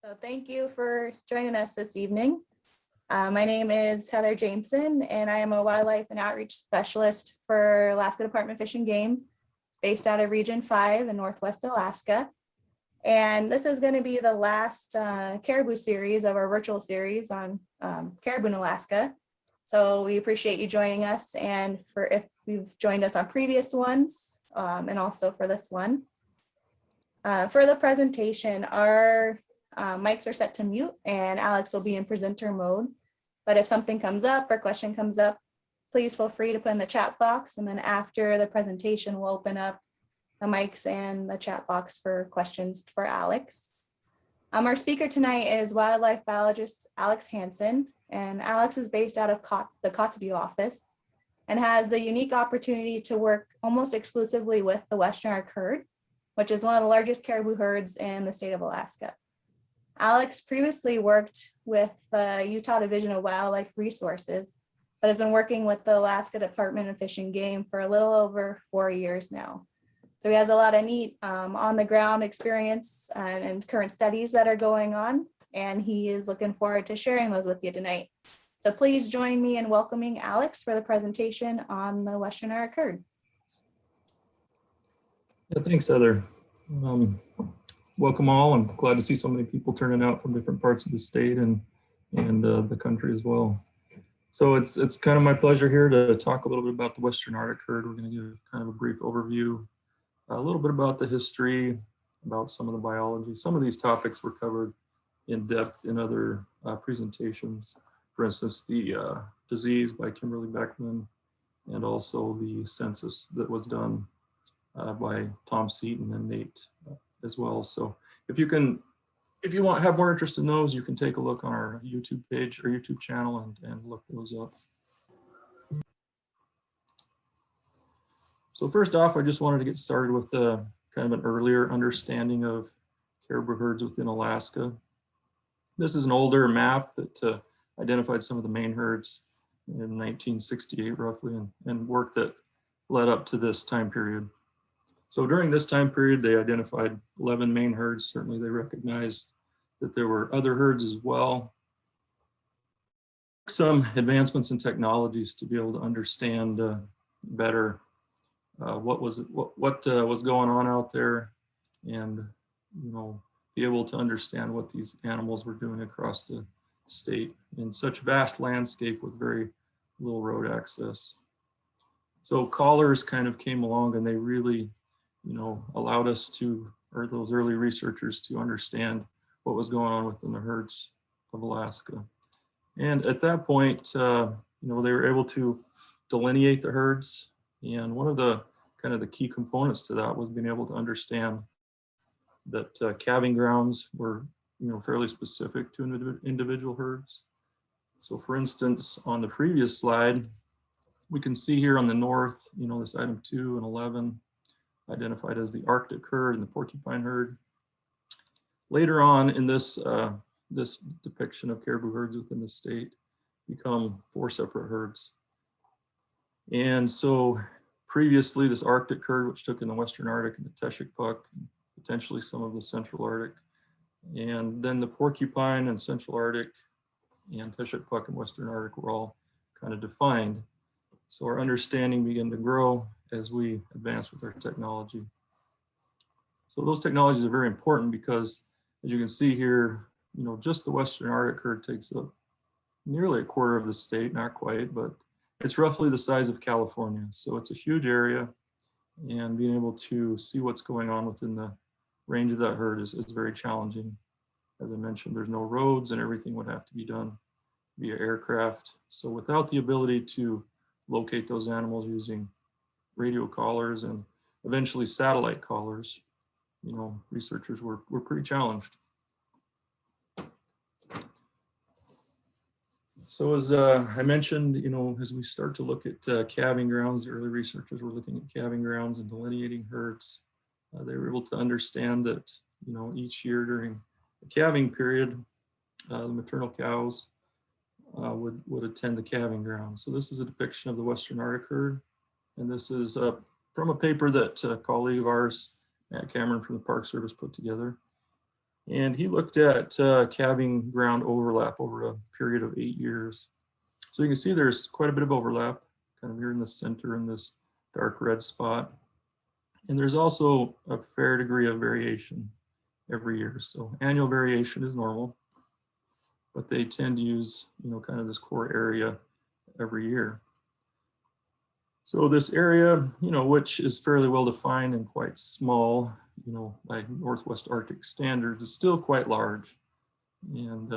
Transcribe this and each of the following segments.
So thank you for joining us this evening. My name is Heather Jameson, and I am a wildlife and outreach specialist for Alaska Department of Fish and Game, based out of Region 5 in Northwest Alaska. And this is going to be the last caribou series of our virtual series on caribou in Alaska. So we appreciate you joining us, and for if you've joined us on previous ones, and also for this one. For the presentation, our mics are set to mute and Alex will be in presenter mode. But if something comes up or question comes up, please feel free to put in the chat box. And then after the presentation, we'll open up the mics and the chat box for questions for Alex. Our speaker tonight is wildlife biologist Alex Hansen. And Alex is based out of the Kotzebue office and has the unique opportunity to work almost exclusively with the Western Arc herd, which is one of the largest caribou herds in the state of Alaska. Alex previously worked with the Utah Division of Wildlife Resources, but has been working with the Alaska Department of Fish and Game for a little over 4 years now. So he has a lot of neat on the ground experience and current studies that are going on, and he is looking forward to sharing those with you tonight. So please join me in welcoming Alex for the presentation on the Western Arc herd. Yeah, thanks, Heather. Welcome all. I'm glad to see so many people turning out from different parts of the state and the country as well. So it's kind of my pleasure here to talk a little bit about the Western Arctic herd. We're going to give kind of a brief overview, a little bit about the history, about some of the biology. Some of these topics were covered in depth in other presentations. For instance, the disease by Kimberly Beckman, and also the census that was done by Tom Seaton and Nate as well. So if you have more interest in those, you can take a look on our YouTube page or YouTube channel and look those up. So first off, I just wanted to get started with kind of an earlier understanding of caribou herds within Alaska. This is an older map that identified some of the main herds in 1968 roughly, and work that led up to this time period. So during this time period, they identified 11 main herds. Certainly they recognized that there were other herds as well. Some advancements in technologies to be able to understand better what was going on out there, and be able to understand what these animals were doing across the state in such vast landscape with very little road access. So collars kind of came along, and they really allowed us to, or those early researchers, to understand what was going on within the herds of Alaska. And at that point, they were able to delineate the herds. And one of the kind of the key components to that was being able to understand that calving grounds were, fairly specific to individual herds. So for instance, on the previous slide, we can see here on the north, this item 2 and 11, identified as the Arctic herd and the porcupine herd. Later on in this this depiction of caribou herds within the state become 4 separate herds. And so previously this Arctic herd, which took in the Western Arctic and the Teshikpuk, potentially some of the Central Arctic, and then the porcupine and Central Arctic and Teshikpuk and Western Arctic were all kind of defined. So our understanding began to grow as we advance with our technology. So those technologies are very important because, as you can see here, just the Western Arctic herd takes up nearly a quarter of the state, not quite, but it's roughly the size of California. So it's a huge area, and being able to see what's going on within the range of that herd is very challenging. As I mentioned, there's no roads, and everything would have to be done via aircraft. So without the ability to locate those animals using radio collars and eventually satellite collars, researchers were pretty challenged. So as I mentioned, as we start to look at calving grounds, the early researchers were looking at calving grounds and delineating herds. They were able to understand that, each year during the calving period, the maternal cows would attend the calving ground. So this is a depiction of the Western Arctic herd. And this is from a paper that a colleague of ours, Matt Cameron from the Park Service, put together. And he looked at calving ground overlap over a period of 8 years. So you can see there's quite a bit of overlap, kind of here in the center in this dark red spot. And there's also a fair degree of variation every year. So annual variation is normal, but they tend to use, kind of this core area every year. So this area, which is fairly well defined and quite small, by Northwest Arctic standards, is still quite large, and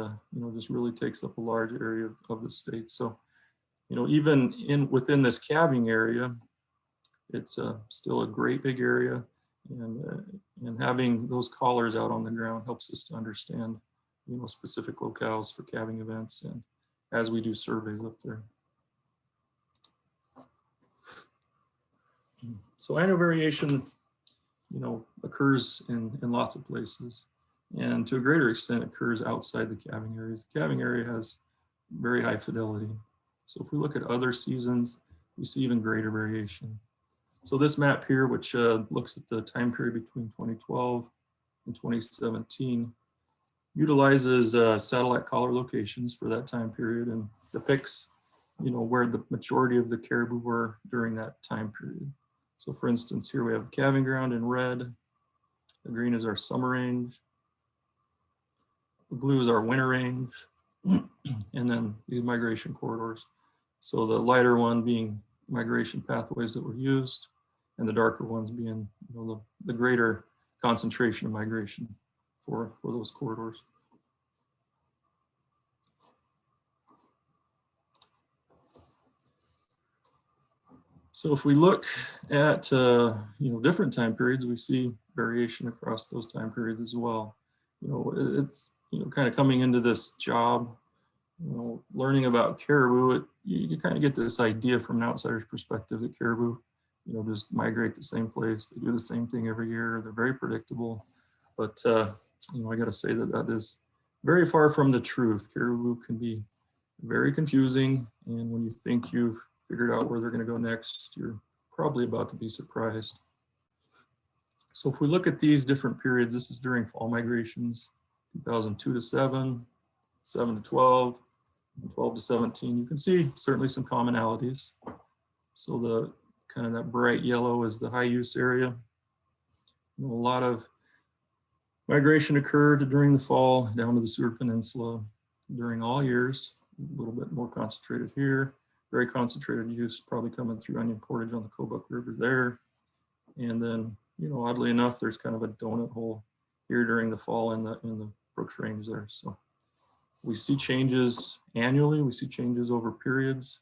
just really takes up a large area of the state. So, even within this calving area, it's still a great big area, and having those collars out on the ground helps us to understand, specific locales for calving events, and as we do surveys up there. So annual variation, occurs in lots of places, and to a greater extent occurs outside the calving areas. The calving area has very high fidelity. So if we look at other seasons, we see even greater variation. So this map here, which looks at the time period between 2012 and 2017, utilizes satellite collar locations for that time period and depicts, where the majority of the caribou were during that time period. So for instance, here we have calving ground in red. The green is our summer range. The blue is our winter range. And then these migration corridors. So the lighter one being migration pathways that were used, and the darker ones being, the greater concentration of migration for those corridors. So if we look at different time periods, we see variation across those time periods as well. It's kind of coming into this job, learning about caribou. You kind of get this idea from an outsider's perspective that caribou, just migrate the same place. They do the same thing every year. They're very predictable, but I got to say that is very far from the truth. Caribou can be very confusing, and when you think you've figured out where they're going to go next, you're probably about to be surprised. So if we look at these different periods, this is during fall migrations, 2002 to 7, 7 to 12, and 12 to 17. You can see certainly some commonalities. So the kind of that bright yellow is the high use area. A lot of migration occurred during the fall down to the Seward Peninsula during all years, a little bit more concentrated here. Very concentrated use probably coming through Onion Portage on the Kobuk River there. And then, oddly enough, there's kind of a donut hole here during the fall in the Brooks Range there. So we see changes annually, we see changes over periods.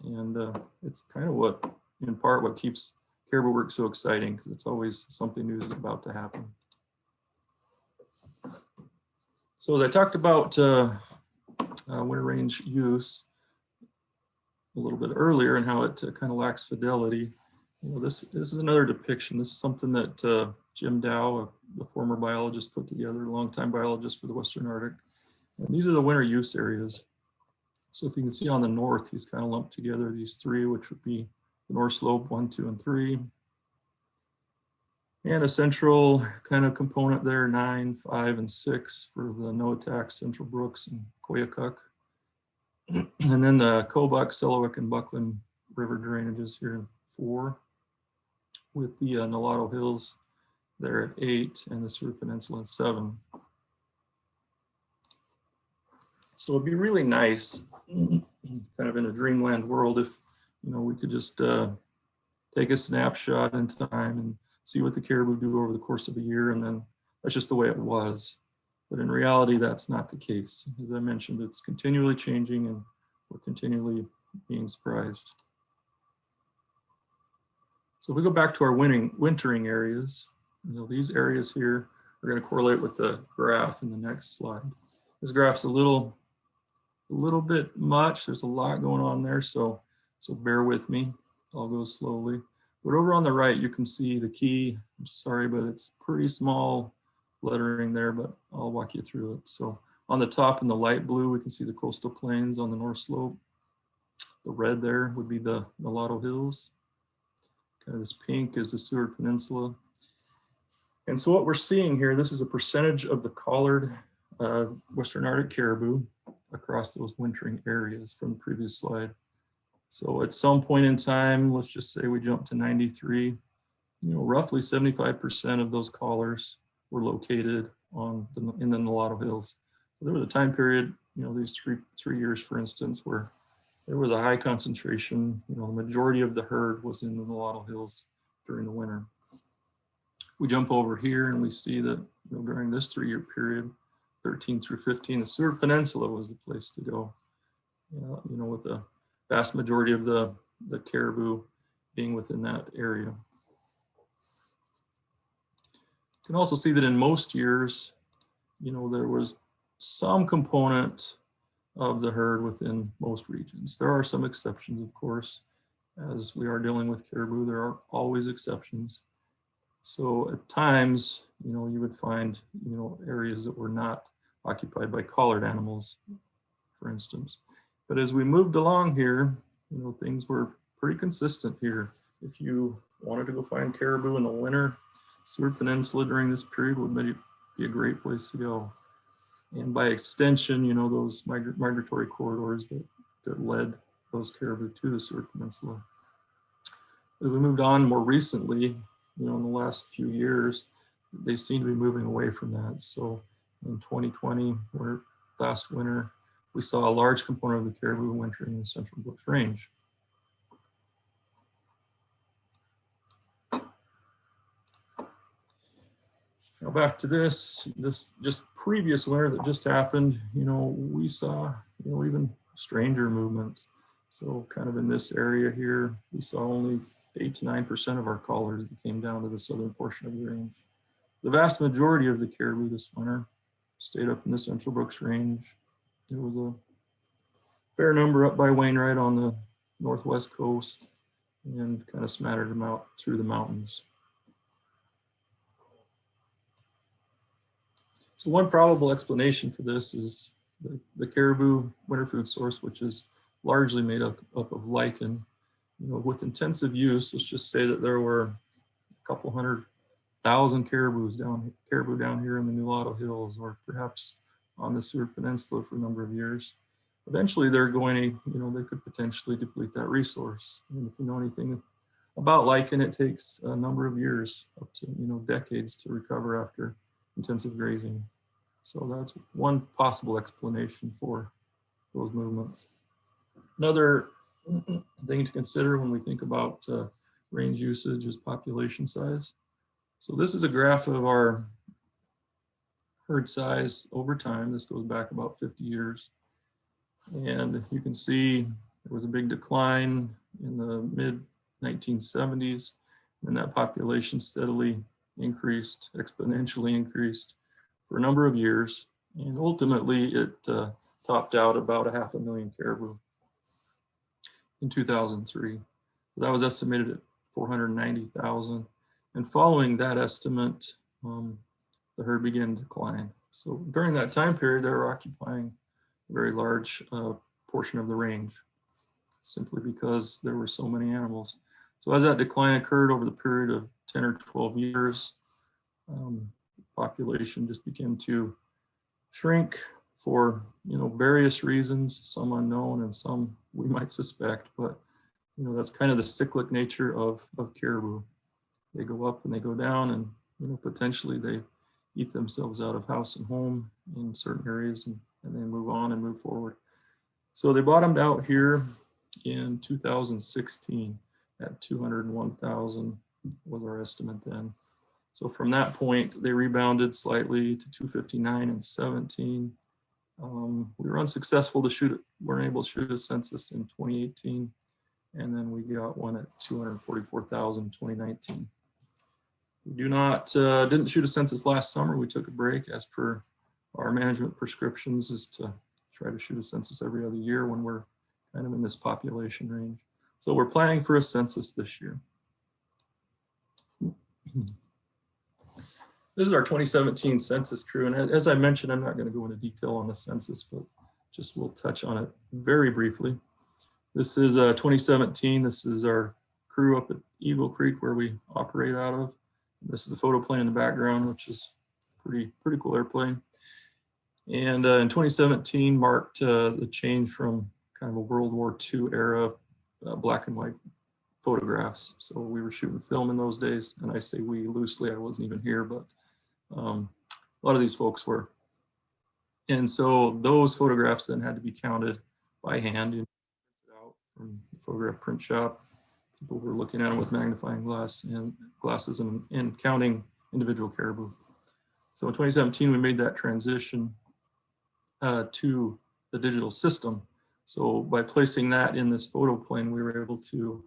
And it's kind of in part what keeps caribou work so exciting, because it's always something new is about to happen. So as I talked about winter range use a little bit earlier and how it kind of lacks fidelity, this is another depiction. This is something that Jim Dow, the former biologist, put together, a longtime biologist for the Western Arctic. And these are the winter use areas. So if you can see on the north, he's kind of lumped together these three, which would be the North Slope 1, 2, and 3. And a central kind of component there, 9, 5, and 6 for the Noatak, Central Brooks, and Koyukuk. And then the Kobuk, Selawik, and Buckland River drainages here in 4, with the Nulato Hills there at 8, and the Seward Peninsula at 7. So it'd be really nice, kind of in a dreamland world, if we could just take a snapshot in time and see what the caribou do over the course of a year, and then that's just the way it was. But in reality, that's not the case. As I mentioned, it's continually changing, and we're continually being surprised. So if we go back to our wintering areas, these areas here are going to correlate with the graph in the next slide. This graph's a little bit much. There's a lot going on there, so bear with me. I'll go slowly. But over on the right, you can see the key. I'm sorry, but it's pretty small lettering there, but I'll walk you through it. So on the top in the light blue, we can see the coastal plains on the North Slope. The red there would be the Nulato Hills. Kind of this pink is the Seward Peninsula. And so what we're seeing here, this is a percentage of the collared Western Arctic caribou across those wintering areas from the previous slide. So at some point in time, let's just say we jump to 93, roughly 75% of those collars were located in the Nulato Hills. So there was a time period, these three years, for instance, where there was a high concentration, the majority of the herd was in the Nulato Hills during the winter. We jump over here and we see that during this 3-year period, 13 through 15, the Seward Peninsula was the place to go, with the vast majority of the caribou being within that area. You can also see that in most years, there was some component of the herd within most regions. There are some exceptions, of course. As we are dealing with caribou, there are always exceptions. So at times, you would find, areas that were not occupied by collared animals, for instance. But as we moved along here, things were pretty consistent here. If you wanted to go find caribou in the winter, Seward Peninsula during this period would be a great place to go. And by extension, those migratory corridors that led those caribou to the Seward Peninsula. As we moved on more recently, in the last few years, they seem to be moving away from that. So in 2020, last winter, we saw a large component of the caribou wintering in the Central Brooks Range. Now back to this just previous winter that just happened, we saw, even stranger movements. So kind of in this area here, we saw only 8 to 9% of our collars that came down to the southern portion of the range. The vast majority of the caribou this winter stayed up in the Central Brooks Range. There was a fair number up by Wainwright on the northwest coast and kind of smattered them out through the mountains. So one probable explanation for this is the caribou winter food source, which is largely made up of lichen. With intensive use, let's just say that there were a couple 100,000 caribou down here in the Nulato Hills, or perhaps on the Seward Peninsula for a number of years. Eventually, they're going to, they could potentially deplete that resource. And if you know anything about lichen, it takes a number of years, up to decades, to recover after intensive grazing. So that's one possible explanation for those movements. Another thing to consider when we think about range usage is population size. So this is a graph of our herd size over time. This goes back about 50 years. And you can see there was a big decline in the mid 1970s, and that population steadily increased, exponentially increased for a number of years. And ultimately it topped out about 500,000 caribou in 2003. So that was estimated at 490,000. And following that estimate, the herd began to decline. So during that time period, they were occupying a very large portion of the range, simply because there were so many animals. So as that decline occurred over the period of 10 or 12 years, population just began to shrink for various reasons, some unknown and some we might suspect, but that's kind of the cyclic nature of caribou. They go up and they go down, and potentially they eat themselves out of house and home in certain areas, and they move on and move forward. So they bottomed out here in 2016 at 201,000 was our estimate then. So from that point, they rebounded slightly to 259 and 17. We were unsuccessful weren't able to shoot a census in 2018. And then we got one at 244,000 in 2019. We didn't shoot a census last summer. We took a break as per our management prescriptions, is to try to shoot a census every other year when we're kind of in this population range. So we're planning for a census this year. This is our 2017 census crew. And as I mentioned, I'm not going to go into detail on the census, but just we'll touch on it very briefly. This is 2017. This is our crew up at Eagle Creek where we operate out of. This is a photo plane in the background, which is pretty cool airplane. And in 2017 marked the change from kind of a World War II era black and white photographs. So we were shooting film in those days, and I say we loosely, I wasn't even here, but a lot of these folks were. And so those photographs then had to be counted by hand, out from the photograph print shop. People were looking at them with magnifying glasses and counting individual caribou. So in 2017, we made that transition to the digital system. So by placing that in this photo plane, we were able to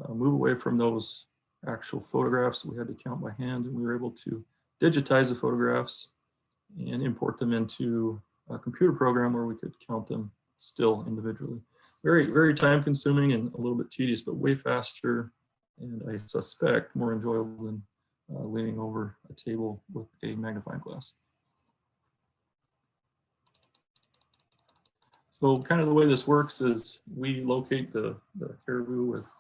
move away from those actual photographs we had to count by hand, and we were able to digitize the photographs and import them into a computer program where we could count them still individually. Very time consuming and a little bit tedious, but way faster, and I suspect more enjoyable than leaning over a table with a magnifying glass. So kind of the way this works is we locate the caribou with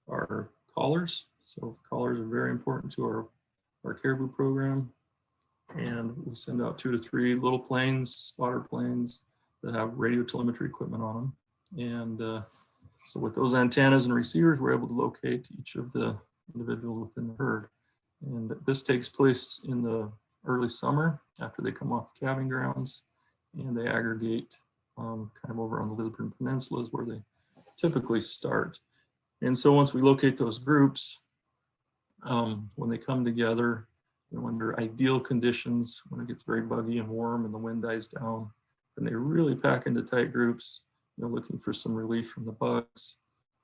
our collars. So collars are very important to our caribou program. And we send out 2 to 3 little planes, spotter planes that have radio telemetry equipment on them. And so with those antennas and receivers, we're able to locate each of the individuals within the herd. And this takes place in the early summer after they come off the calving grounds, and they aggregate kind of over on the Lisbon Peninsula is where they typically start. And so once we locate those groups, when they come together, under ideal conditions, when it gets very buggy and warm and the wind dies down, then they really pack into tight groups, looking for some relief from the bugs,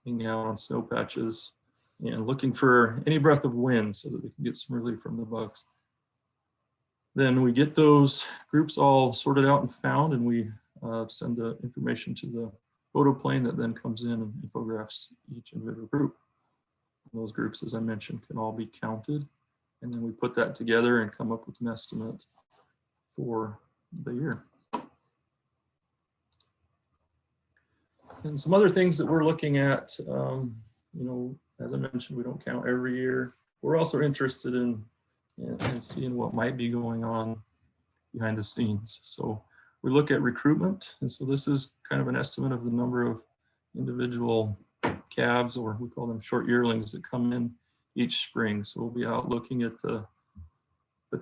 hanging out on snow patches, and looking for any breath of wind so that they can get some relief from the bugs. Then we get those groups all sorted out and found, and we send the information to the photo plane that then comes in and photographs each individual group. And those groups, as I mentioned, can all be counted. And then we put that together and come up with an estimate for the year. And some other things that we're looking at, as I mentioned, we don't count every year. We're also interested in seeing what might be going on behind the scenes. So we look at recruitment. And so this is kind of an estimate of the number of individual calves, or we call them short yearlings, that come in each spring. So we'll be out looking at the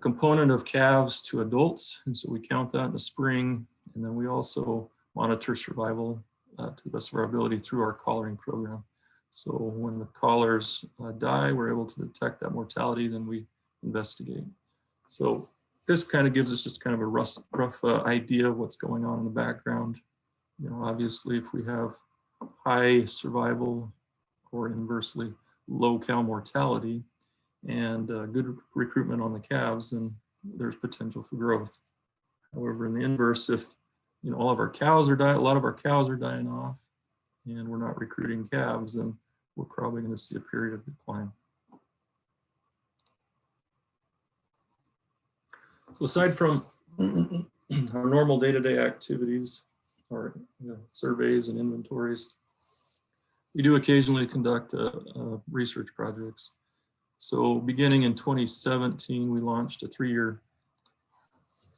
component of calves to adults. And so we count that in the spring. And then we also monitor survival to the best of our ability through our collaring program. So when the collars die, we're able to detect that mortality, then we investigate. So this kind of gives us just kind of a rough idea of what's going on in the background. Obviously, if we have high survival or inversely low cow mortality and good recruitment on the calves, then there's potential for growth. However, in the inverse, if all of our cows are dying, a lot of our cows are dying off, and we're not recruiting calves, then we're probably going to see a period of decline. So aside from our normal day-to-day activities, our surveys and inventories, we do occasionally conduct research projects. So beginning in 2017, we launched a 3-year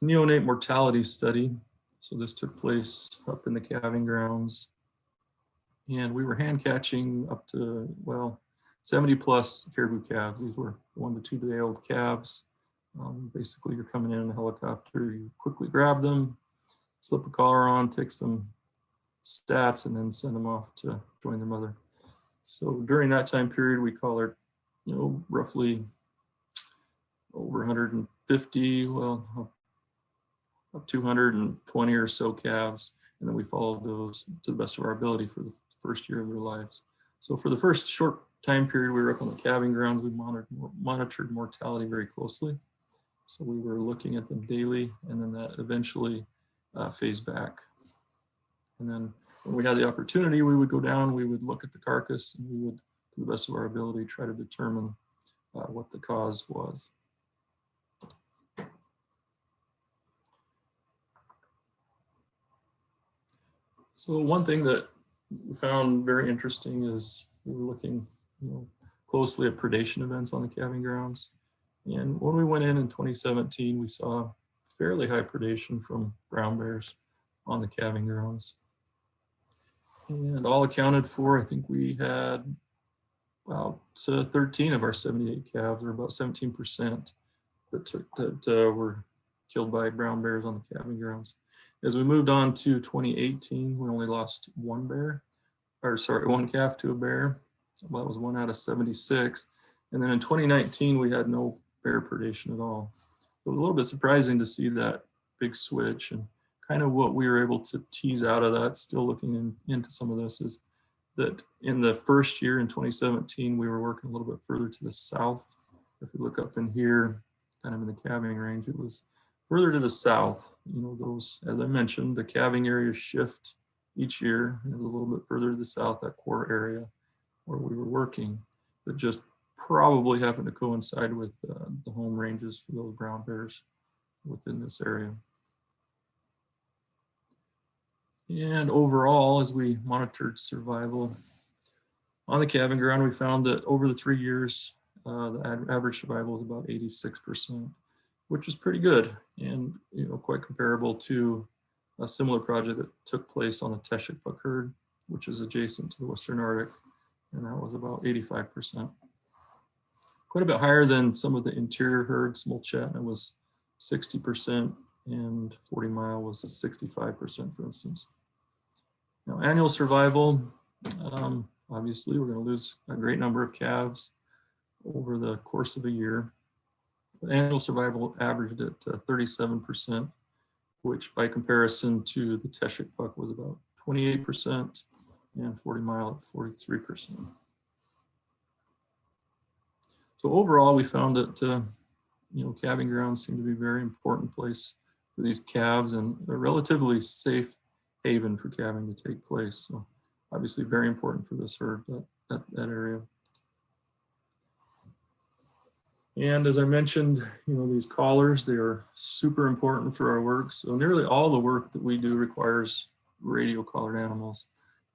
neonate mortality study. So this took place up in the calving grounds, and we were hand catching up to, 70 plus caribou calves. These were 1 to 2 day old calves. Basically, you're coming in a helicopter, you quickly grab them, slip a collar on, take some stats, and then send them off to join their mother. So during that time period, we collared, roughly over 150, up 220 or so calves, and then we followed those to the best of our ability for the first year of their lives. So for the first short time period we were up on the calving grounds, we monitored mortality very closely. So we were looking at them daily, and then that eventually phased back. And then when we had the opportunity, we would go down, we would look at the carcass, and we would, to the best of our ability, try to determine what the cause was. So one thing that we found very interesting is we were looking closely at predation events on the calving grounds. And when we went in 2017, we saw fairly high predation from brown bears on the calving grounds. And all accounted for, I think we had about 13 of our 78 calves, or about 17%, that were killed by brown bears on the calving grounds. As we moved on to 2018, we only lost one calf to a bear. Well, that was 1 out of 76. And then in 2019, we had no bear predation at all. It was a little bit surprising to see that big switch, and kind of what we were able to tease out of that, still looking into some of this, is that in the first year in 2017, we were working a little bit further to the south. If you look up in here, kind of in the calving range, it was further to the south. You know, those, as I mentioned, the calving areas shift each year, and it was a little bit further to the south, that core area where we were working, that just probably happened to coincide with the home ranges for those brown bears within this area. And overall, as we monitored survival on the calving ground, we found that over the 3 years, the average survival was about 86%, which is pretty good, and quite comparable to a similar project that took place on the Teshik buck herd, which is adjacent to the Western Arctic, and that was about 85%. Quite a bit higher than some of the interior herds. Mulchatna was 60%, and 40 Mile was 65%, for instance. Now, annual survival, obviously, we're going to lose a great number of calves over the course of a year. The annual survival averaged at 37%, which by comparison to the Teshik buck was about 28%, and 40 Mile at 43%. So overall, we found that calving grounds seem to be a very important place for these calves, and a relatively safe haven for calving to take place. So obviously very important for this herd, that area. And as I mentioned, these collars, they are super important for our work. So nearly all the work that we do requires radio collared animals.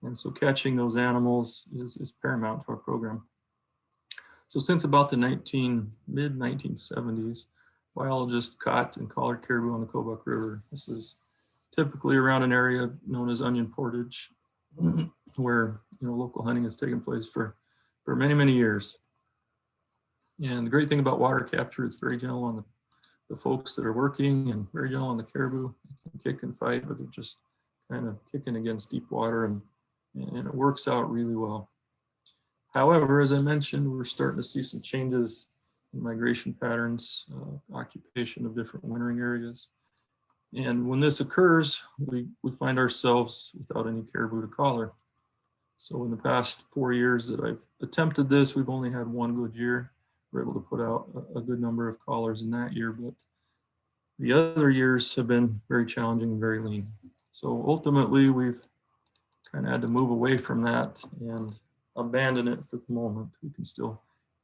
And so catching those animals is paramount to our program. So since about the mid-1970s, biologists caught and collared caribou on the Kobuk River. This is typically around an area known as Onion Portage, where local hunting has taken place for many, many years. And the great thing about water capture, it's very gentle on the folks that are working, and very gentle on the caribou. They can kick and fight, but they're just kind of kicking against deep water, and it works out really well. However, as I mentioned, we're starting to see some changes in migration patterns, occupation of different wintering areas. And when this occurs, we find ourselves without any caribou to collar. So in the past 4 years that I've attempted this, we've only had one good year. We're able to put out a good number of collars in that year, but the other years have been very challenging and very lean. So ultimately, we've kind of had to move away from that and abandon it for the moment. We can still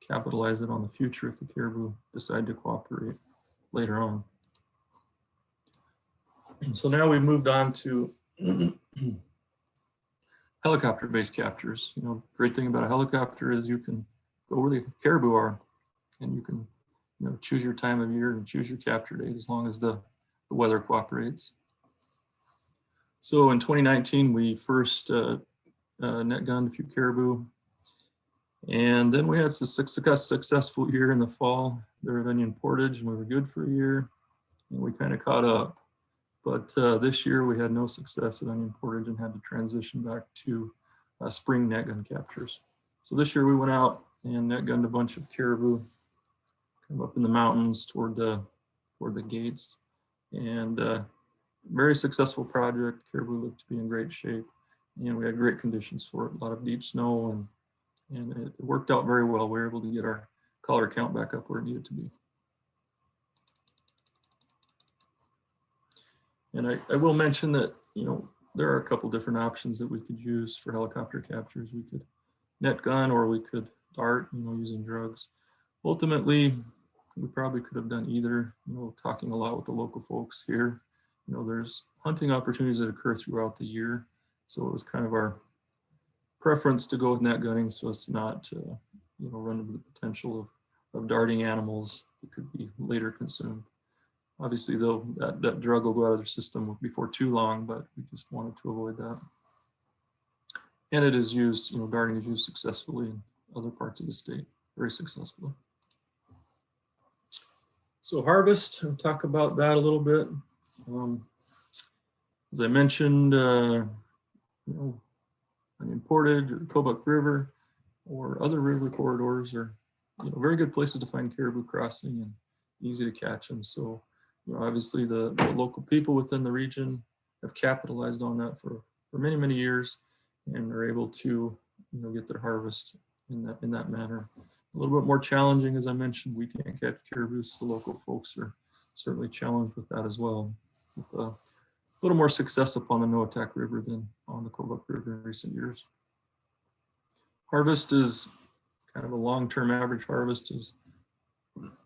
capitalize it on the future if the caribou decide to cooperate later on. So now we've moved on to helicopter-based captures. Great thing about a helicopter is you can go where the caribou are, and you can choose your time of year and choose your capture date as long as the weather cooperates. So in 2019, we first net gunned a few caribou, and then we had a successful year in the fall there at Onion Portage, and we were good for a year, and we kind of caught up. But this year we had no success at Onion Portage and had to transition back to spring net gun captures. So this year we went out and net gunned a bunch of caribou come up in the mountains toward the gates, and very successful project. Caribou looked to be in great shape, and we had great conditions for it. A lot of deep snow, and it worked out very well. We were able to get our collar count back up where it needed to be. And I will mention that, there are a couple different options that we could use for helicopter captures. We could net gun, or we could dart, using drugs. Ultimately, we probably could have done either, talking a lot with the local folks here. There's hunting opportunities that occur throughout the year. So it was kind of our preference to go with net gunning so as to not run into the potential of darting animals that could be later consumed. Obviously, though, that drug will go out of their system before too long, but we just wanted to avoid that. And it is used, darting is used successfully in other parts of the state, very successfully. So harvest, I'll talk about that a little bit. As I mentioned, onion portage or the Kobuk River or other river corridors are very good places to find caribou crossing and easy to catch them. So obviously the local people within the region have capitalized on that for many, many years and are able to get their harvest in that manner. A little bit more challenging, as I mentioned, we can't catch caribou, so the local folks are certainly challenged with that as well. With a little more success up on the Noatak River than on the Kobuk River in recent years. Harvest is kind of a long-term average harvest is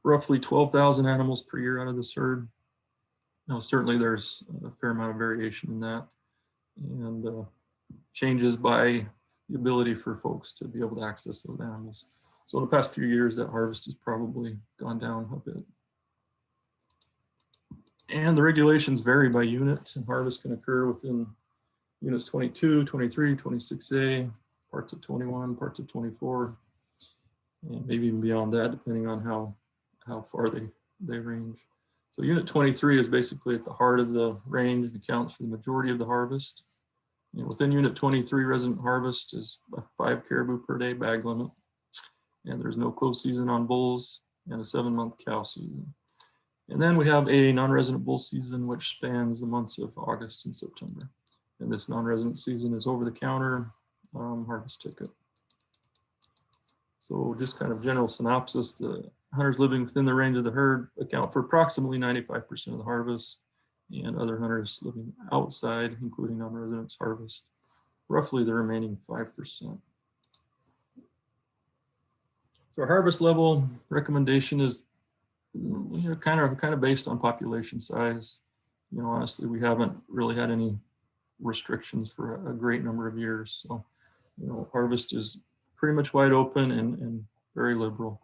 roughly 12,000 animals per year out of this herd. Now, certainly there's a fair amount of variation in that and changes by the ability for folks to be able to access those animals. So in the past few years, that harvest has probably gone down a bit. And the regulations vary by unit, and harvest can occur within units 22, 23, 26A, parts of 21, parts of 24, and maybe even beyond that, depending on how far they range. So unit 23 is basically at the heart of the range and accounts for the majority of the harvest. And within unit 23, resident harvest is a 5 caribou per day bag limit. And there's no close season on bulls and a 7-month cow season. And then we have a non-resident bull season, which spans the months of August and September. And this non-resident season is over-the-counter harvest ticket. So just kind of general synopsis, the hunters living within the range of the herd account for approximately 95% of the harvest, and other hunters living outside, including non-residents, harvest roughly the remaining 5%. So our harvest level recommendation is kind of based on population size. Honestly, we haven't really had any restrictions for a great number of years. So, harvest is pretty much wide open and very liberal.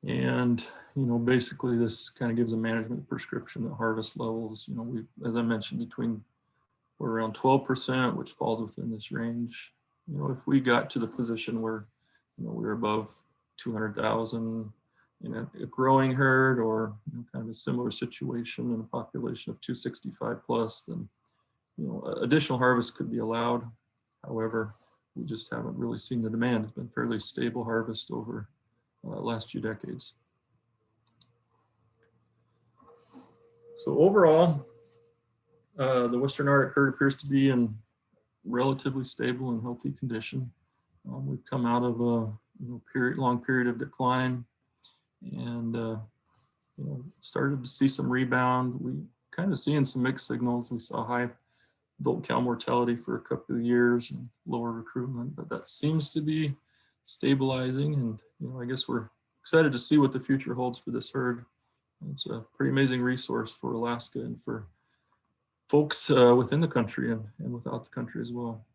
And, basically this kind of gives a management prescription that harvest levels, we, as I mentioned, we're around 12%, which falls within this range. If we got to the position where, we're above 200,000 in a growing herd or kind of a similar situation in a population of 265 plus, then, additional harvest could be allowed. However, we just haven't really seen the demand. It's been fairly stable harvest over last few decades. So overall, the Western Arctic herd appears to be in relatively stable and healthy condition. We've come out of a long period of decline and started to see some rebound. We kind of seeing some mixed signals. We saw high adult cow mortality for a couple of years and lower recruitment, but that seems to be stabilizing. And I guess we're excited to see what the future holds for this herd. It's a pretty amazing resource for Alaska and for folks within the country and without the country as well.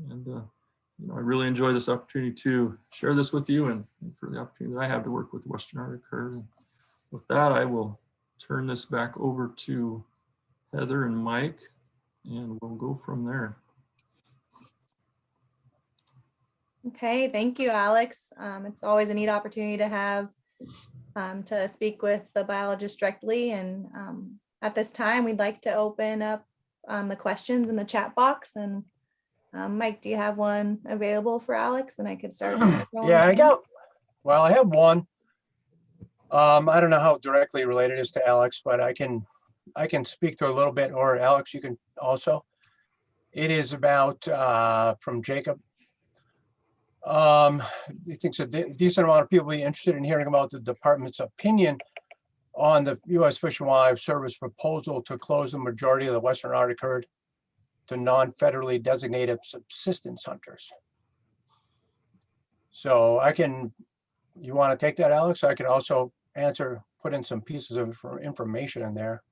And I really enjoy this opportunity to share this with you and for the opportunity that I have to work with the Western Arctic herd. And with that, I will turn this back over to Heather and Mike, and we'll go from there. Okay, thank you, Alex. It's always a neat opportunity to have to speak with the biologist directly. And at this time, we'd like to open up the questions in the chat box. And Mike, do you have one available for Alex? And I could start. Yeah, I have one. I don't know how directly related it is to Alex, but I can speak to a little bit, or Alex, you can also. It is about from Jacob. He thinks a decent amount of people will be interested in hearing about the department's opinion on the U.S. Fish and Wildlife Service proposal to close the majority of the Western Arctic herd to non-federally designated subsistence hunters. So you want to take that, Alex? I can also put in some pieces of information in there.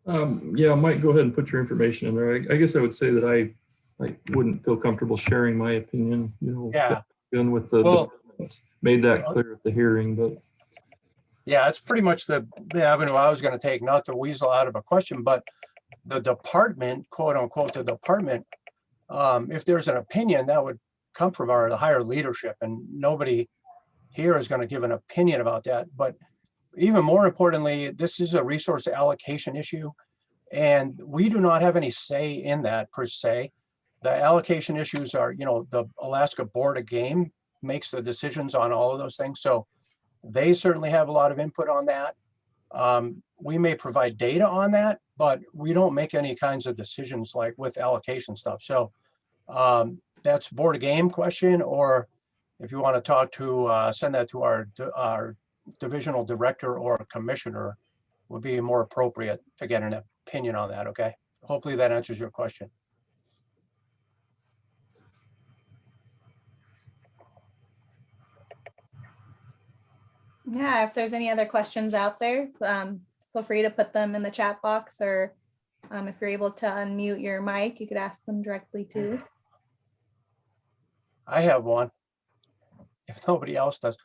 Yeah, Mike, go ahead and put your information in there. I guess I would say that I I wouldn't feel comfortable sharing my opinion, you know. Yeah. Been with the Well- department, made that clear at the hearing, but Yeah, it's pretty much the avenue I was going to take, not to weasel out of a question, but the department, quote unquote, the department, if there's an opinion, that would come from the higher leadership, and nobody here is going to give an opinion about that. But even more importantly, this is a resource allocation issue, and we do not have any say in that per se. The allocation issues are, you know, the Alaska Board of Game makes the decisions on all of those things. So they certainly have a lot of input on that. We may provide data on that, but we don't make any kinds of decisions like with allocation stuff. So that's Board of Game question, or if you want to talk to, send that to our divisional director or commissioner would be more appropriate to get an opinion on that, okay? Hopefully that answers your question. Yeah, if there's any other questions out there, feel free to put them in the chat box, or if you're able to unmute your mic, you could ask them directly too. I have one, if nobody else does.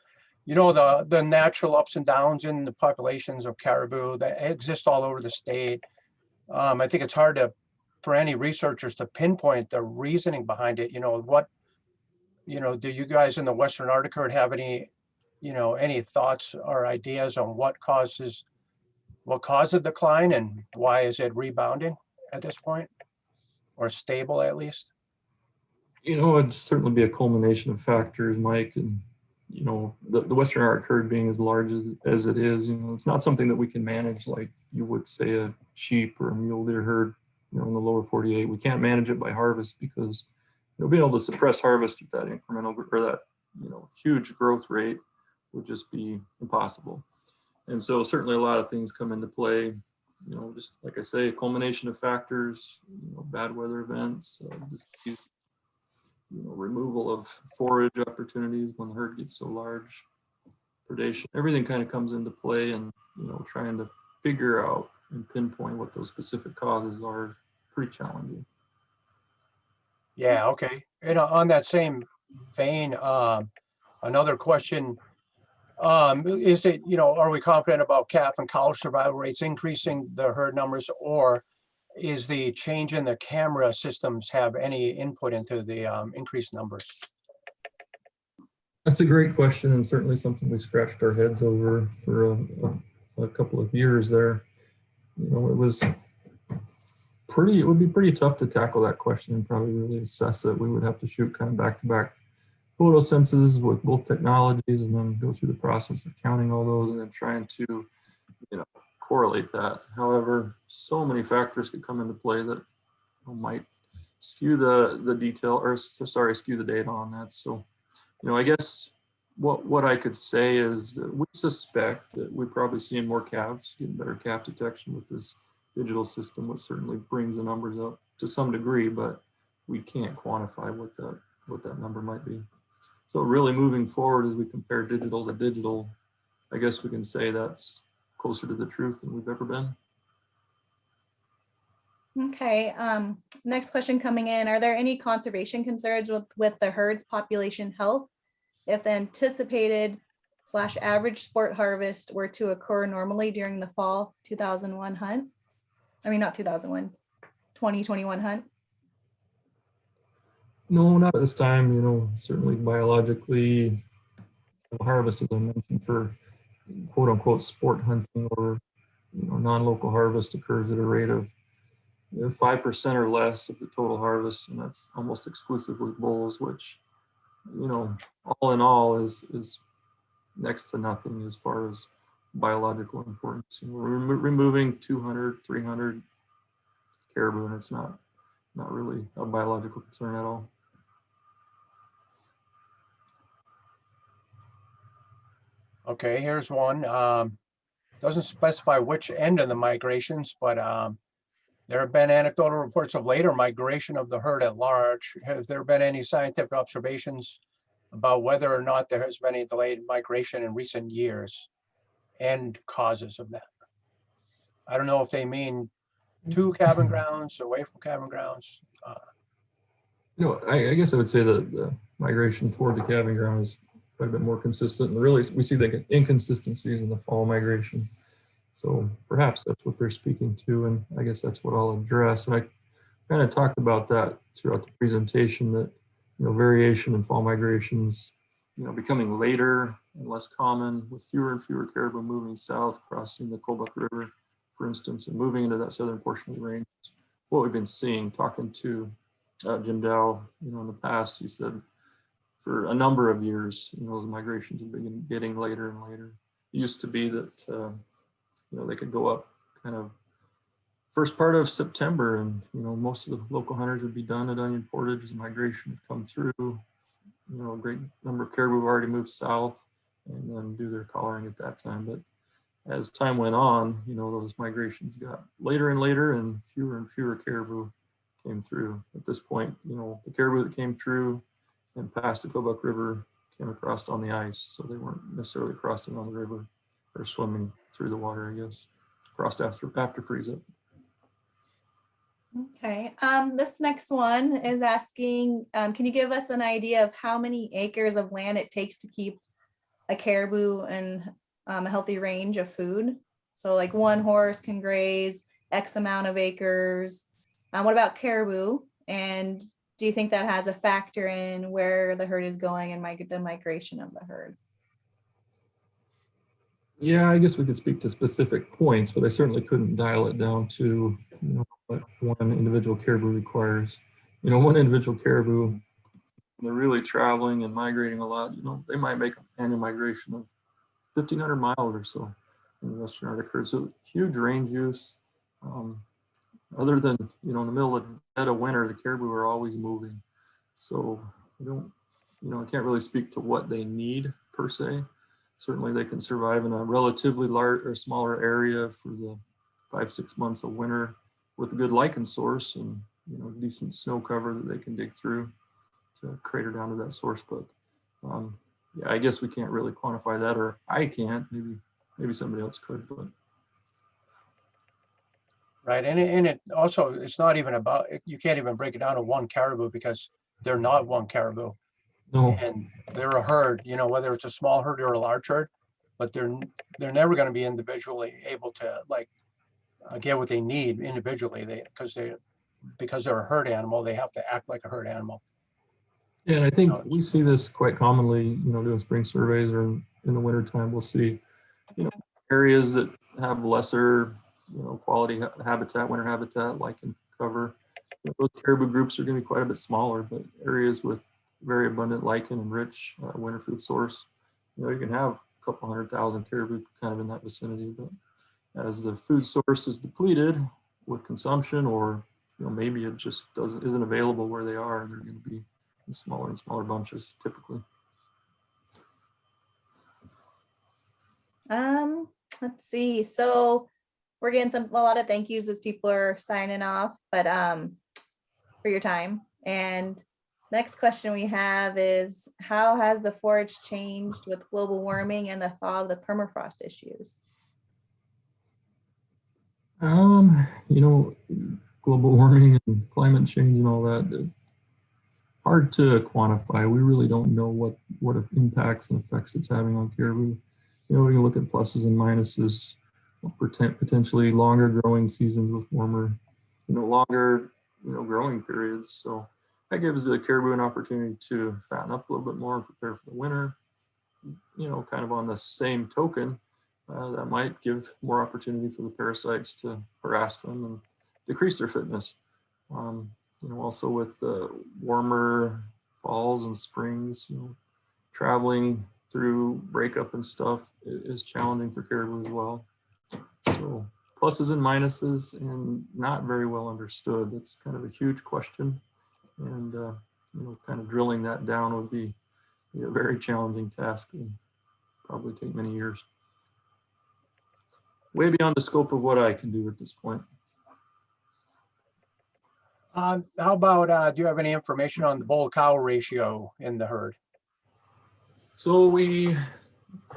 You know, the natural ups and downs in the populations of caribou that exist all over the state. I think it's hard for any researchers to pinpoint the reasoning behind it. You know, do you guys in the Western Arctic herd have any, any thoughts or ideas on what caused the decline and why is it rebounding at this point, or stable at least? you know, it'd certainly be a culmination of factors, Mike, and you know, the Western Arctic herd being as large as it is, you know, it's not something that we can manage like you would say a sheep or a mule deer herd, you know, in the lower 48. We can't manage it by harvest because, you know, being able to suppress harvest at that incremental or that, you know, huge growth rate would just be impossible. And so certainly a lot of things come into play, you know, just like I say, a culmination of factors, you know, bad weather events, disease, you know, removal of forage opportunities when the herd gets so large, predation, everything kind of comes into play, and, you know, trying to figure out and pinpoint what those specific causes are pretty challenging. Yeah, okay. And on that same vein, another question, is it, are we confident about calf and cow survival rates increasing the herd numbers, or is the change in the camera systems have any input into the increased numbers? That's a great question, and certainly something we scratched our heads over for a couple of years there. You know, it would be pretty tough to tackle that question and probably really assess it. We would have to shoot kind of back-to-back photo censuses with both technologies and then go through the process of counting all those and then trying to, you know, correlate that. However, so many factors could come into play that might skew the detail, or skew the data on that. So, you know, I guess what I could say is that we suspect that we're probably seeing more calves, getting better calf detection with this digital system, which certainly brings the numbers up to some degree, but we can't quantify what that number might be. So really moving forward, as we compare digital to digital, I guess we can say that's closer to the truth than we've ever been. Okay, next question coming in. Are there any conservation concerns with the herd's population health if the anticipated / average sport harvest were to occur normally during the fall 2001 hunt? I mean, not 2001, 2021 hunt? No, not at this time. You know, certainly biologically, harvest, as I mentioned, for quote unquote sport hunting or, you know, non-local harvest occurs at a rate of 5% or less of the total harvest, and that's almost exclusively bulls, which, you know, all in all is next to nothing as far as biological importance. And we're removing 200, 300 caribou, and it's not really a biological concern at all. Okay, here's one. Doesn't specify which end of the migrations, but there have been anecdotal reports of later migration of the herd at large. Have there been any scientific observations about whether or not there has been any delayed migration in recent years and causes of that? I don't know if they mean to calving grounds, away from calving grounds. I guess I would say that the migration toward the calving ground is quite a bit more consistent. And really, we see the inconsistencies in the fall migration. So perhaps that's what they're speaking to. And I guess that's what I'll address. And I kind of talked about that throughout the presentation, that, variation in fall migrations, becoming later and less common, with fewer and fewer caribou moving south, crossing the Kobuk River, for instance, and moving into that southern portion of the range. What we've been seeing, talking to Jim Dow, in the past, he said for a number of years, those migrations have been getting later and later. It used to be that, they could go up kind of first part of September, and most of the local hunters would be done at onion portage as migration would come through. A great number of caribou have already moved south and then do their collaring at that time. But as time went on, those migrations got later and later, and fewer caribou came through. At this point, the caribou that came through and past the Kobuk River came across on the ice, so they weren't necessarily crossing on the river or swimming through the water, I guess. Crossed after freeze up. Okay, this next one is asking, can you give us an idea of how many acres of land it takes to keep a caribou in a healthy range of food? So like one horse can graze X amount of acres. What about caribou? And do you think that has a factor in where the herd is going and the migration of the herd? Yeah, I guess we could speak to specific points, but I certainly couldn't dial it down to what one individual caribou requires. One individual caribou, when they're really traveling and migrating a lot, they might make an annual migration of 1,500 miles or so in the Western Arctic herd. So huge range use. Other than, in the middle of the dead of winter, the caribou are always moving. So I can't really speak to what they need per se. Certainly they can survive in a relatively large or smaller area for the 5-6 months of winter with a good lichen source and decent snow cover that they can dig through to crater down to that source. But yeah, I guess we can't really quantify that, or I can't. Maybe somebody else could. But right, and it also, it's not even about, you can't even break it down to one caribou because they're not one caribou. no, And they're a herd, whether it's a small herd or a large herd, but they're never going to be individually able to get what they need individually. Because they're a herd animal, they have to act like a herd animal. yeah, and I think we see this quite commonly, doing spring surveys, or in the wintertime, we'll see, areas that have lesser, quality habitat, winter habitat, lichen cover. Those caribou groups are going to be quite a bit smaller, but areas with very abundant lichen and rich winter food source, you can have a couple 100,000 caribou kind of in that vicinity. But as the food source is depleted with consumption, or maybe it just isn't available where they are, they're going to be in smaller and smaller bunches typically. Let's see. So we're getting a lot of thank yous as people are signing off, but for your time. And next question we have is, how has the forage changed with global warming and the thaw of the permafrost issues? Global warming and climate change and all that, hard to quantify. We really don't know what impacts and effects it's having on caribou. We can look at pluses and minuses, potentially longer growing seasons with warmer, longer, growing periods. So that gives the caribou an opportunity to fatten up a little bit more and prepare for the winter. Kind of on the same token, that might give more opportunity for the parasites to harass them and decrease their fitness. Also with warmer falls and springs, traveling through breakup and stuff is challenging for caribou as well. So pluses and minuses, and not very well understood. That's kind of a huge question, and kind of drilling that down would be a very challenging task and probably take many years. Way beyond the scope of what I can do at this point. How about, do you have any information on the bull-cow ratio in the herd? So we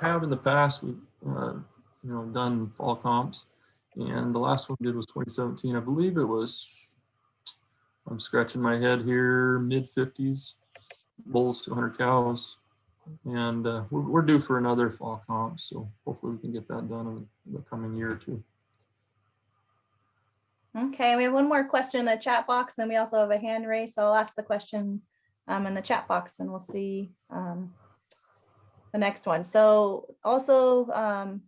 have in the past, we've done fall comps, and the last one we did was 2017. I believe it was I'm scratching my head here, mid 50s, bulls to 100 cows. And we're due for another fall comp. So hopefully we can get that done in the coming year or two. Okay, we have one more question in the chat box, and we also have a hand raised. So I'll ask the question in the chat box, and we'll see the next one. So also,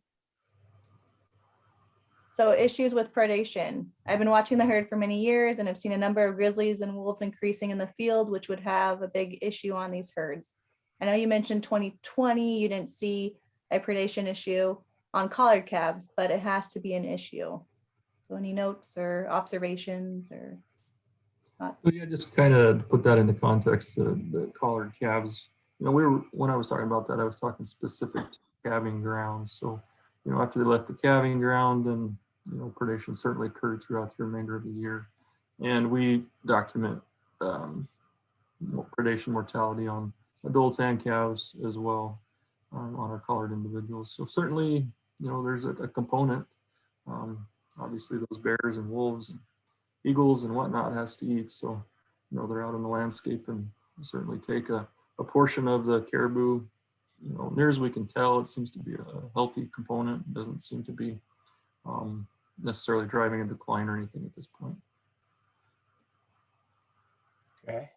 so issues with predation. I've been watching the herd for many years and have seen a number of grizzlies and wolves increasing in the field, which would have a big issue on these herds. I know you mentioned 2020, you didn't see a predation issue on collared calves, but it has to be an issue. So any notes or observations or thoughts? So yeah, just kind of put that into context, the collared calves. You know, when I was talking about that, I was talking specific to calving grounds. So, you know, after they left the calving ground, and you know, predation certainly occurred throughout the remainder of the year, and we document predation mortality on adults and calves as well on our collared individuals. So certainly, you know, there's a component. Obviously, those bears and wolves and eagles and whatnot has to eat. So, you know, they're out in the landscape and certainly take a portion of the caribou. You know, near as we can tell, it seems to be a healthy component. It doesn't seem to be necessarily driving a decline or anything at this point. Okay.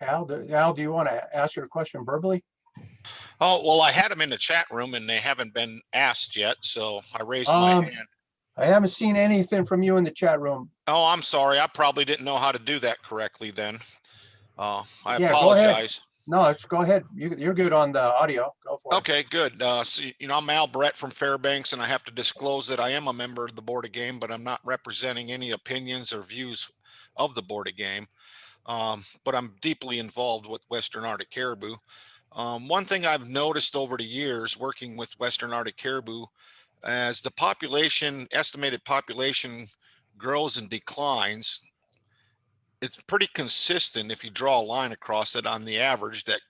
Al, do you want to ask your question verbally? Oh, well, I had them in the chat room and they haven't been asked yet, so I raised my hand. I haven't seen anything from you in the chat room. Oh, I'm sorry. I probably didn't know how to do that correctly then. I Yeah, go ahead. apologize. No, go ahead. You're good on the audio. Go for it. Okay, good. So, you know, I'm Al Brett from Fairbanks, and I have to disclose that I am a member of the Board of Game, but I'm not representing any opinions or views of the Board of Game. But I'm deeply involved with Western Arctic caribou. One thing I've noticed over the years working with Western Arctic caribou, as the estimated population grows and declines, it's pretty consistent if you draw a line across it on the average that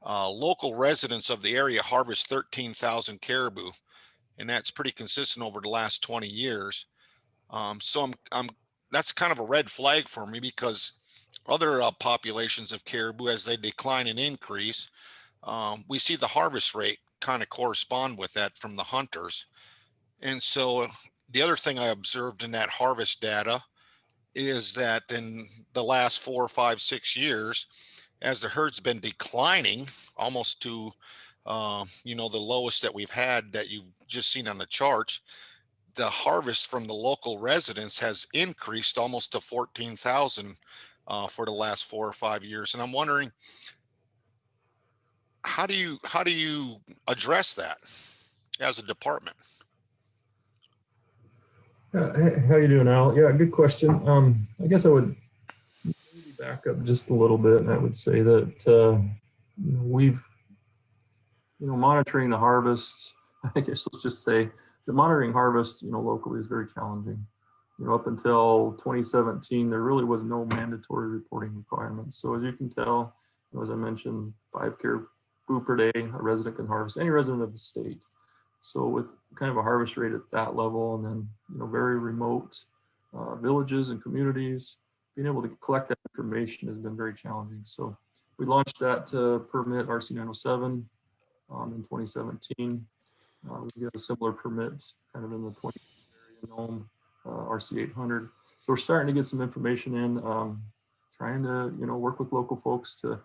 local residents of the area harvest 13,000 caribou, and that's pretty consistent over the last 20 years. So that's kind of a red flag for me, because other populations of caribou, as they decline and increase, we see the harvest rate kind of correspond with that from the hunters. And so the other thing I observed in that harvest data is that in the last 4, 5, 6 years, as the herd's been declining almost to, you know, the lowest that we've had that you've just seen on the charts, the harvest from the local residents has increased almost to 14,000 for the last 4 or 5 years. And I'm wondering, how do you address that as a department? How you doing, Al? Yeah, good question. I guess I would maybe back up just a little bit, and I would say that you know, we've, you know, monitoring the harvest. I guess let's just say the monitoring harvest, you know, locally is very challenging. You know, up until 2017, there really was no mandatory reporting requirements. So as you can tell, you know, as I mentioned, 5 caribou per day a resident can harvest, any resident of the state. So with kind of a harvest rate at that level, and then, you know, very remote villages and communities, being able to collect that information has been very challenging. So we launched that permit RC 907 in 2017. We got a similar permit kind of in the 20 area known RC 800. So we're starting to get some information in, trying to, you know, work with local folks to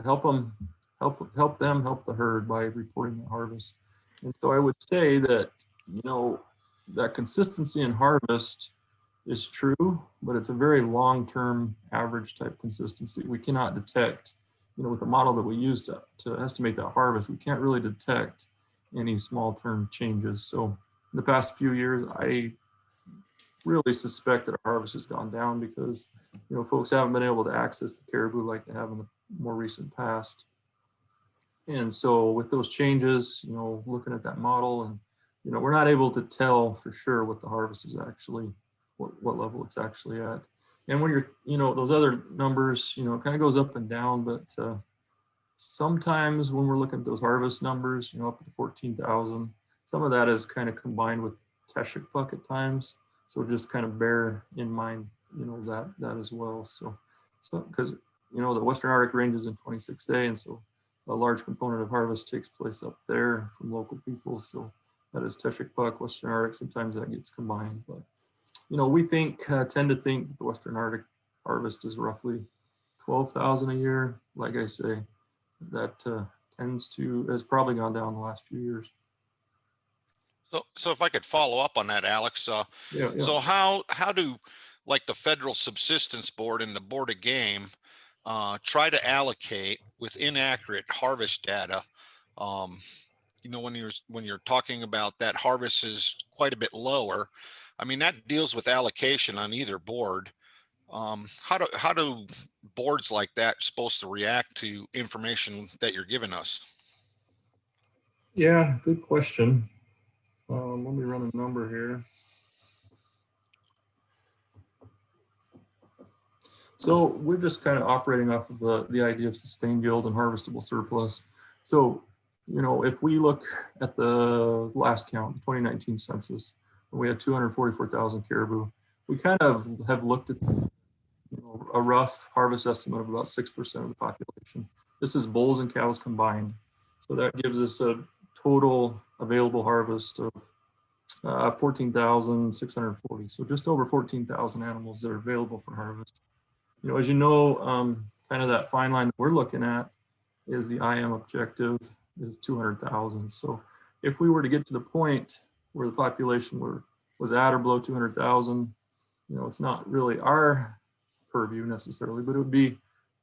help them help the herd by reporting the harvest. And so I would say that, you know, that consistency in harvest is true, but it's a very long-term average type consistency. We cannot detect, you know, with the model that we use to estimate that harvest, we can't really detect any small-term changes. So in the past few years, I really suspect that our harvest has gone down because, you know, folks haven't been able to access the caribou like they have in the more recent past. And so with those changes, you know, looking at that model, and, you know, we're not able to tell for sure what the harvest is actually, what level it's actually at. And when you're, you know, those other numbers, you know, it kind of goes up and down, but sometimes when we're looking at those harvest numbers, you know, up to 14,000, some of that is kind of combined with Teshik buck at times. So just kind of bear in mind you know, that as well. So because, you know, the Western Arctic ranges in 26A, and so a large component of harvest takes place up there from local people. So that is Teshekpuk, Western Arctic. Sometimes that gets combined, but you know, we tend to think that the Western Arctic harvest is roughly 12,000 a year. Like I say, that has probably gone down the last few years. So if I could follow up on that, Alex, Yeah. so how do like the Federal Subsistence Board and the Board of Game try to allocate with inaccurate harvest data? You know, when you're talking about that harvest is quite a bit lower, I mean, that deals with allocation on either board. How do boards like that supposed to react to information that you're giving us? Yeah, good question. Let me run a number here. So we're just kind of operating off of the idea of sustained yield and harvestable surplus. So, you know, if we look at the last count, the 2019 census, we had 244,000 caribou. We kind of have looked at, you know, a rough harvest estimate of about 6% of the population. This is bulls and cows combined. So that gives us a total available harvest of 14,640. So just over 14,000 animals that are available for harvest. You know, as you know, kind of that fine line that we're looking at is the IM objective is 200,000. So if we were to get to the point where the population was at or below 200,000, you know, it's not really our purview necessarily, but it would be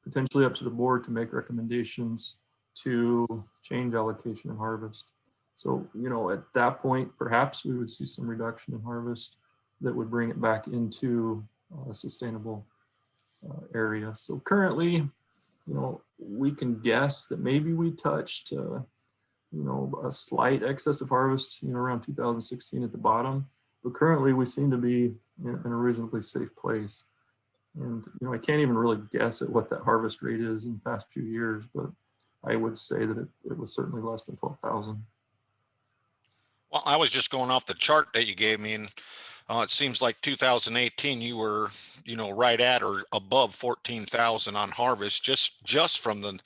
potentially up to the board to make recommendations to change allocation and harvest. So, you know, at that point, perhaps we would see some reduction in harvest that would bring it back into a sustainable area. So currently, you know, we can guess that maybe we touched, you know, a slight excess of harvest, you know, around 2016 at the bottom, but currently we seem to be in a reasonably safe place. And, you know, I can't even really guess at what that harvest rate is in the past few years, but I would say that it was certainly less than 12,000. Well, I was just going off the chart that you gave me, and it seems like 2018 you were, you know, right at or above 14,000 on harvest, just from the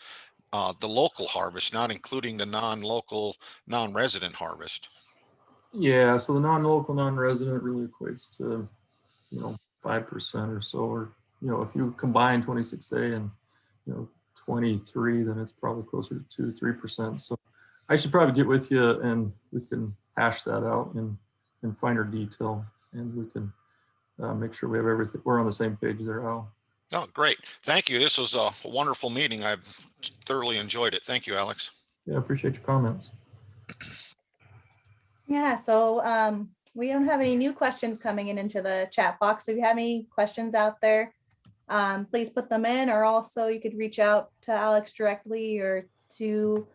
local harvest, not including the non-local, non-resident harvest. Yeah, so the non-local, non-resident really equates to, you know, 5% or so, or, you know, if you combine 26A and, you know, 23, then it's probably closer to 2-3%. So I should probably get with you and we can hash that out in finer detail, and we can make sure we have everything. We're on the same page there, Al. Oh, great. Thank you. This was a wonderful meeting. I've thoroughly enjoyed it. Thank you, Alex. Yeah, I appreciate your comments. Yeah, so we don't have any new questions coming into the chat box. So if you have any questions out there, please put them in, or also you could reach out to Alex directly or to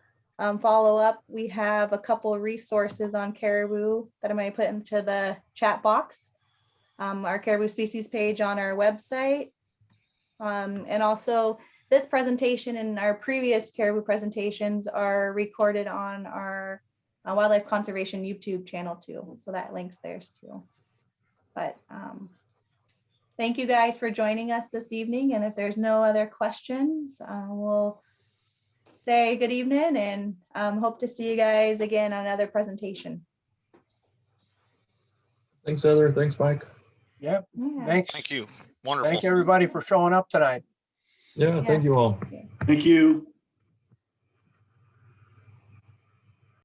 follow up. We have a couple of resources on caribou that I might put into the chat box. Our caribou species page on our website. And also this presentation and our previous caribou presentations are recorded on our wildlife conservation YouTube channel too. So that links theirs too. But thank you guys for joining us this evening. And if there's no other questions, we'll say good evening and hope to see you guys again on another presentation. Thanks, Heather. Thanks, Mike. Yep. Yeah. Thanks. Thank you. Wonderful. Thank you, everybody, for showing up tonight. Yeah, thank you all. Thank you.